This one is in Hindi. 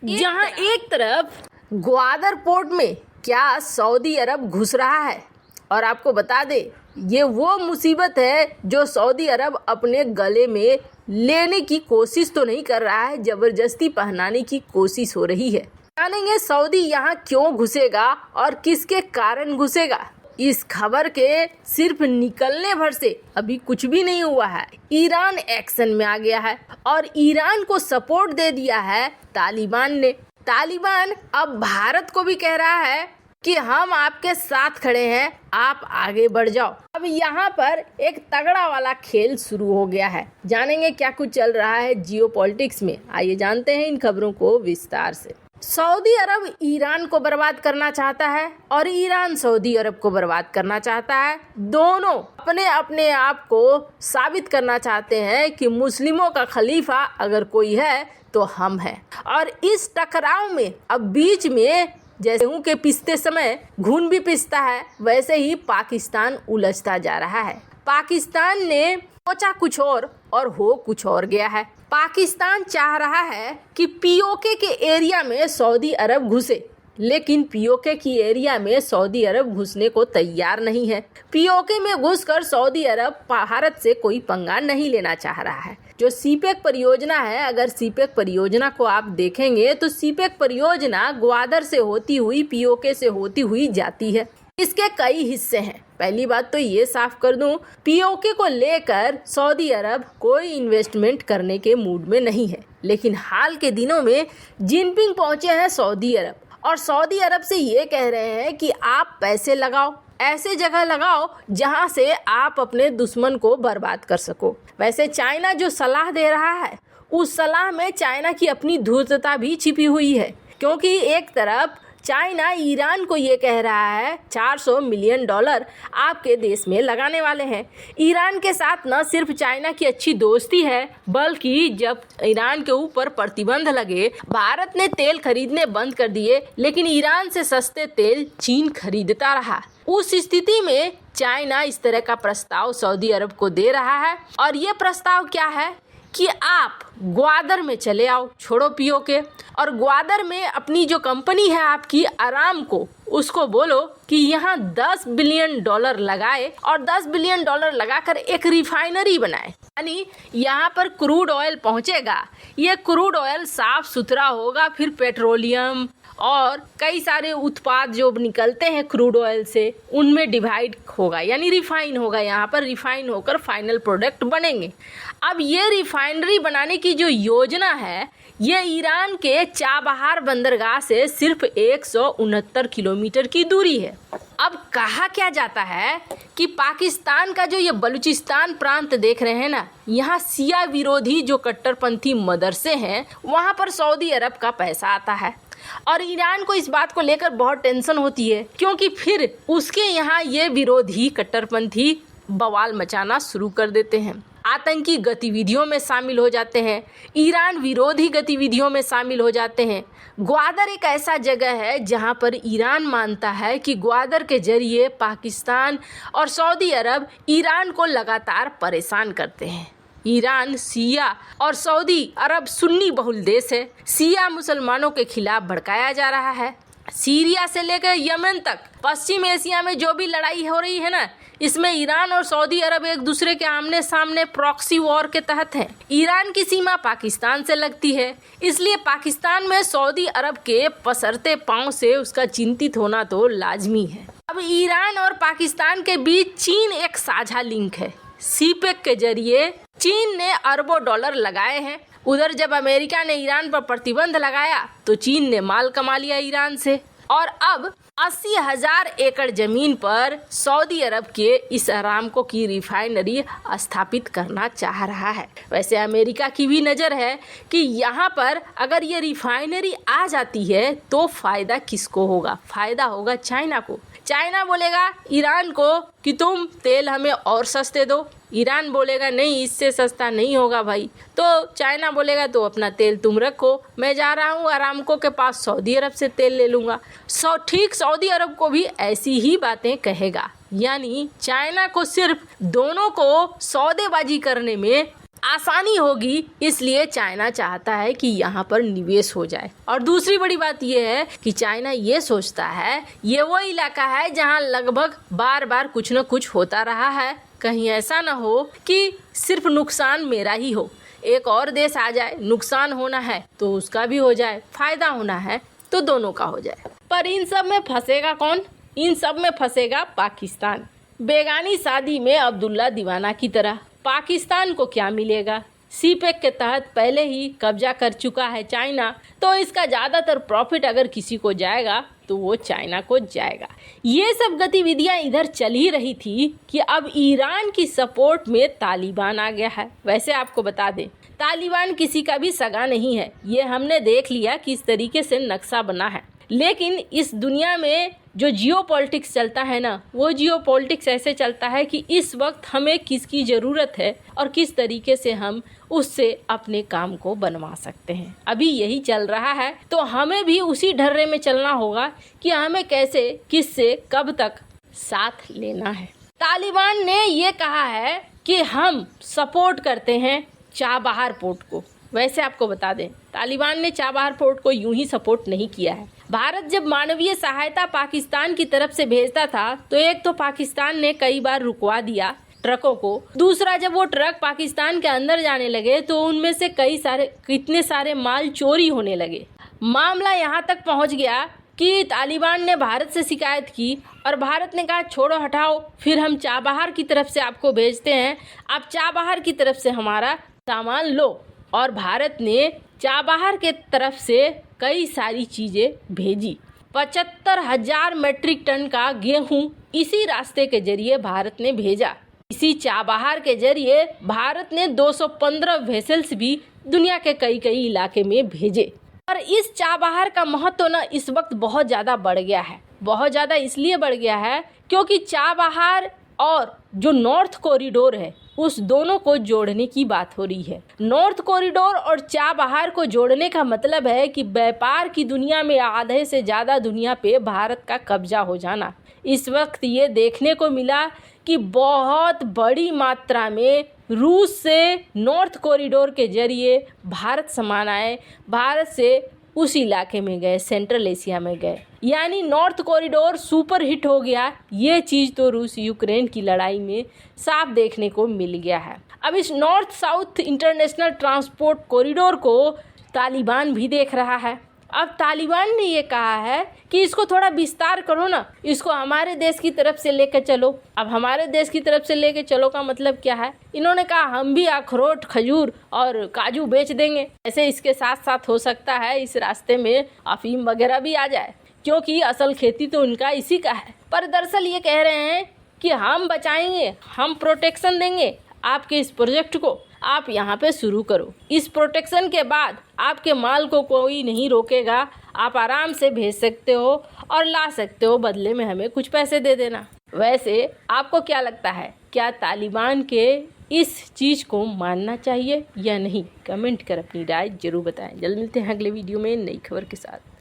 जहां एक तरफ ग्वादर पोर्ट में क्या सऊदी अरब घुस रहा है, और आपको बता दे ये वो मुसीबत है जो सऊदी अरब अपने गले में लेने की कोशिश तो नहीं कर रहा है, जबरदस्ती पहनाने की कोशिश हो रही है। जानेंगे सऊदी यहाँ क्यों घुसेगा और किसके कारण घुसेगा। इस खबर के सिर्फ निकलने भर से अभी कुछ भी नहीं हुआ है। ईरान एक्शन में आ गया है और ईरान को सपोर्ट दे दिया है तालिबान ने। तालिबान अब भारत को भी कह रहा है कि हम आपके साथ खड़े हैं, आप आगे बढ़ जाओ। अब यहाँ पर एक तगड़ा वाला खेल शुरू हो गया है। जानेंगे क्या कुछ चल रहा है जियोपॉलिटिक्स में। आइए जानते हैं इन खबरों को विस्तार से। सऊदी अरब ईरान को बर्बाद करना चाहता है और ईरान सऊदी अरब को बर्बाद करना चाहता है। दोनों अपने अपने आप को साबित करना चाहते हैं कि मुस्लिमों का खलीफा अगर कोई है तो हम हैं। और इस टकराव में अब बीच में जैसे गेहूं के पिसते समय घुन भी पिसता है, वैसे ही पाकिस्तान उलझता जा रहा है। पाकिस्तान ने सोचा कुछ और हो कुछ और गया है। पाकिस्तान चाह रहा है कि पीओके के एरिया में सऊदी अरब घुसे, लेकिन पीओके की एरिया में सऊदी अरब घुसने को तैयार नहीं है। पीओके में घुसकर सऊदी अरब भारत से कोई पंगा नहीं लेना चाह रहा है। जो सीपेक परियोजना है, अगर सीपेक परियोजना को आप देखेंगे तो सीपेक परियोजना ग्वादर से होती हुई पीओके से होती हुई जाती है। इसके कई हिस्से हैं। पहली बात तो ये साफ कर दूं, पीओके को लेकर सऊदी अरब कोई इन्वेस्टमेंट करने के मूड में नहीं है। लेकिन हाल के दिनों में जिनपिंग पहुंचे हैं सऊदी अरब और सऊदी अरब से ये कह रहे हैं कि आप पैसे लगाओ, ऐसे जगह लगाओ जहां से आप अपने दुश्मन को बर्बाद कर सको। वैसे चाइना जो सलाह दे रहा है, उस सलाह में चाइना की अपनी धूर्तता भी छिपी हुई है, क्योंकि एक तरफ चाइना ईरान को ये कह रहा है 400 मिलियन डॉलर आपके देश में लगाने वाले हैं। ईरान के साथ न सिर्फ चाइना की अच्छी दोस्ती है, बल्कि जब ईरान के ऊपर प्रतिबंध लगे, भारत ने तेल खरीदने बंद कर दिए, लेकिन ईरान से सस्ते तेल चीन खरीदता रहा। उस स्थिति में चाइना इस तरह का प्रस्ताव सऊदी अरब को दे रहा है। और ये प्रस्ताव क्या है कि आप ग्वादर में चले आओ, छोड़ो पीओके, और ग्वादर में अपनी जो कंपनी है आपकी अरामको, उसको बोलो कि यहाँ 10 बिलियन डॉलर लगाए और 10 बिलियन डॉलर लगाकर एक रिफाइनरी बनाए। यानी यहाँ पर क्रूड ऑयल पहुँचेगा। ये क्रूड ऑयल साफ सुथरा होगा, फिर पेट्रोलियम और कई सारे उत्पाद जो निकलते हैं क्रूड ऑयल से, उनमें डिवाइड होगा, यानी रिफाइन होगा। यहाँ पर रिफाइन होकर फाइनल प्रोडक्ट बनेंगे। अब ये रिफाइनरी बनाने की जो योजना है, ये ईरान के चाबहार बंदरगाह से सिर्फ 169 किलोमीटर की दूरी है। अब कहा क्या जाता है कि पाकिस्तान का जो ये बलूचिस्तान प्रांत देख रहे हैं ना, यहाँ सिया विरोधी जो कट्टरपंथी मदरसे हैं, वहाँ पर सऊदी अरब का पैसा आता है। और ईरान को इस बात को लेकर बहुत टेंशन होती है, क्योंकि फिर उसके यहाँ ये विरोधी कट्टरपंथी बवाल मचाना शुरू कर देते हैं, आतंकी गतिविधियों में शामिल हो जाते हैं, ईरान विरोधी गतिविधियों में शामिल हो जाते हैं। ग्वादर एक ऐसा जगह है जहां पर ईरान मानता है कि ग्वादर के जरिए पाकिस्तान और सऊदी अरब ईरान को लगातार परेशान करते हैं। ईरान शिया और सऊदी अरब सुन्नी बहुल देश है। शिया मुसलमानों के खिलाफ भड़काया जा रहा है। सीरिया से लेकर यमन तक पश्चिम एशिया में जो भी लड़ाई हो रही है ना, इसमें ईरान और सऊदी अरब एक दूसरे के आमने सामने प्रॉक्सी वॉर के तहत हैं। ईरान की सीमा पाकिस्तान से लगती है, इसलिए पाकिस्तान में सऊदी अरब के पसरते पांव से उसका चिंतित होना तो लाजमी है। अब ईरान और पाकिस्तान के बीच चीन एक साझा लिंक है। सीपेक के जरिए चीन ने अरबों डॉलर लगाए हैं। उधर जब अमेरिका ने ईरान पर प्रतिबंध लगाया तो चीन ने माल कमा लिया ईरान से, और अब 80,000 एकड़ जमीन पर सऊदी अरब के इस अरामको की रिफाइनरी स्थापित करना चाह रहा है। वैसे अमेरिका की भी नज़र है कि यहाँ पर अगर ये रिफाइनरी आ जाती है तो फ़ायदा किसको होगा? फ़ायदा होगा चाइना को। चाइना बोलेगा ईरान को कि तुम तेल हमें और सस्ते दो, ईरान बोलेगा नहीं इससे सस्ता नहीं होगा भाई, तो चाइना बोलेगा तो अपना तेल तुम रखो, मैं जा रहा हूँ अरामको के पास सऊदी अरब से तेल ले लूँगा। ठीक सऊदी अरब को भी ऐसी ही बातें कहेगा। यानी चाइना को सिर्फ दोनों को सौदेबाजी करने में आसानी होगी, इसलिए चाइना चाहता है कि यहाँ पर निवेश हो जाए। और दूसरी बड़ी बात यह है कि चाइना ये सोचता है ये वो इलाका है जहाँ लगभग बार बार कुछ न कुछ होता रहा है, कहीं ऐसा ना हो कि सिर्फ नुकसान मेरा ही हो, एक और देश आ जाए, नुकसान होना है तो उसका भी हो जाए, फायदा होना है तो दोनों का हो जाए। पर इन सब में फंसेगा कौन? इन सब में फंसेगा पाकिस्तान। बेगानी शादी में अब्दुल्ला दीवाना की तरह पाकिस्तान को क्या मिलेगा? सीपेक के तहत पहले ही कब्जा कर चुका है चाइना, तो इसका ज़्यादातर प्रॉफिट अगर किसी को जाएगा तो वो चाइना को जाएगा। ये सब गतिविधियां इधर चल ही रही थी कि अब ईरान की सपोर्ट में तालिबान आ गया है। वैसे आपको बता दें, तालिबान किसी का भी सगा नहीं है, ये हमने देख लिया किस तरीके से नक्शा बना है। लेकिन इस दुनिया में जो जियोपॉलिटिक्स चलता है ना, वो जियोपॉलिटिक्स ऐसे चलता है कि इस वक्त हमें किसकी ज़रूरत है और किस तरीके से हम उससे अपने काम को बनवा सकते हैं। अभी यही चल रहा है, तो हमें भी उसी ढर्रे में चलना होगा कि हमें कैसे, किससे, कब तक साथ लेना है। तालिबान ने ये कहा है कि हम सपोर्ट करते हैं चाबहार पोर्ट को। वैसे आपको बता दें, तालिबान ने चाबहार पोर्ट को यूं ही सपोर्ट नहीं किया है। भारत जब मानवीय सहायता पाकिस्तान की तरफ से भेजता था तो एक तो पाकिस्तान ने कई बार रुकवा दिया ट्रकों को, दूसरा जब वो ट्रक पाकिस्तान के अंदर जाने लगे तो उनमें से कितने सारे माल चोरी होने लगे। मामला यहाँ तक पहुँच गया कि तालिबान ने भारत से शिकायत की और भारत ने कहा छोड़ो हटाओ, फिर हम चाबहार की तरफ से आपको भेजते हैं, आप चाबहार की तरफ से हमारा सामान लो। और भारत ने चाबहार के तरफ से कई सारी चीज़ें भेजी। 75,000 मेट्रिक टन का गेहूं इसी रास्ते के जरिए भारत ने भेजा। इसी चाबहार के जरिए भारत ने 215 वेसल्स भी दुनिया के कई इलाके में भेजे। और इस चाबहार का महत्व ना इस वक्त बहुत ज़्यादा बढ़ गया है। बहुत ज़्यादा इसलिए बढ़ गया है क्योंकि चाबहार और जो नॉर्थ कॉरिडोर है उस दोनों को जोड़ने की बात हो रही है। नॉर्थ कॉरिडोर और चाबहार को जोड़ने का मतलब है कि व्यापार की दुनिया में आधे से ज़्यादा दुनिया पे भारत का कब्जा हो जाना। इस वक्त ये देखने को मिला कि बहुत बड़ी मात्रा में रूस से नॉर्थ कॉरिडोर के जरिए भारत सामान आए, भारत से उस इलाके में गए, सेंट्रल एशिया में गए, यानी नॉर्थ कॉरिडोर सुपर हिट हो गया। ये चीज़ तो रूस यूक्रेन की लड़ाई में साफ देखने को मिल गया है। अब इस north south international transport corridor को तालिबान भी देख रहा है। अब तालिबान ने ये कहा है कि इसको थोड़ा विस्तार करो ना, इसको हमारे देश की तरफ से लेकर चलो। अब हमारे देश की तरफ से लेकर चलो का मतलब क्या है? इन्होंने कहा हम भी अखरोट, खजूर और काजू बेच देंगे। ऐसे इसके साथ साथ हो सकता है इस रास्ते में अफीम वगैरह भी आ जाए, क्योंकि असल खेती तो उनका इसी का है। पर दरअसल ये कह रहे हैं कि हम बचाएंगे, हम प्रोटेक्शन देंगे आपके इस प्रोजेक्ट को, आप यहाँ पे शुरू करो। इस प्रोटेक्शन के बाद आपके माल को कोई नहीं रोकेगा, आप आराम से भेज सकते हो और ला सकते हो, बदले में हमें कुछ पैसे दे देना। वैसे आपको क्या लगता है, क्या तालिबान के इस चीज़ को मानना चाहिए या नहीं? कमेंट कर अपनी राय जरूर बताएं। जल्द मिलते हैं अगले वीडियो में नई खबर के साथ।